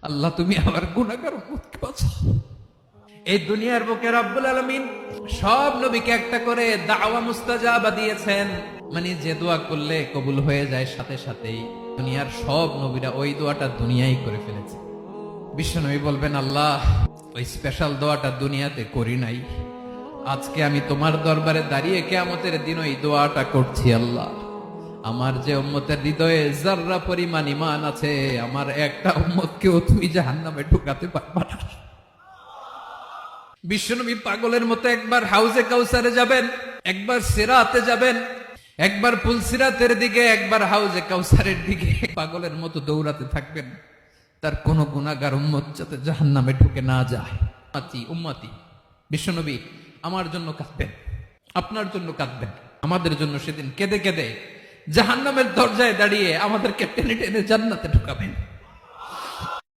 আল্লাহ তুমি আমার গুনাহগার উম্মতকে বাঁচাও। এই দুনিয়ার বুকে রব্বুল আলামিন সব নবীকে একটা করে দাওয়া মুস্তাজাবা দিয়েছেন, মানে যে দোয়া করলে কবুল হয়ে যায় সাথে সাথেই। দুনিয়ার সব নবীরা ওই দোয়াটা দুনিয়ায় করে ফেলেছে। বিশ্বনবী বলবেন, আল্লাহ ওই স্পেশাল দোয়াটা দুনিয়াতে করি নাই, আজকে আমি তোমার দরবারে দাঁড়িয়ে কিয়ামতের দিন ওই দোয়াটা করছি। আল্লাহ আমার যে উম্মতের হৃদয়ে যাররা পরিমাণ ঈমান আছে, আমার একটা উম্মতকেও তুমি জাহান্নামে ঢুকাতে পারবা না। বিশ্বনবী পাগলের মতো একবার হাউজে কাউসারে যাবেন, একবার সিরাতে যাবেন, একবার পুলসিরাতের দিকে, একবার হাউজে কাউসারের দিকে পাগলের মতো দৌড়াতে থাকবেন, তার কোন গুনাহগার উম্মত যাতে জাহান্নামে ঢুকে না যায়। উম্মতি বিশ্বনবী আমার জন্য কাঁদবেন, আপনার জন্য কাঁদবেন, আমাদের জন্য সেদিন কেঁদে কেঁদে জাহান্নামের দরজায় দাঁড়িয়ে আমাদেরকে টেনে টেনে জান্নাতে ঢুকাবেন।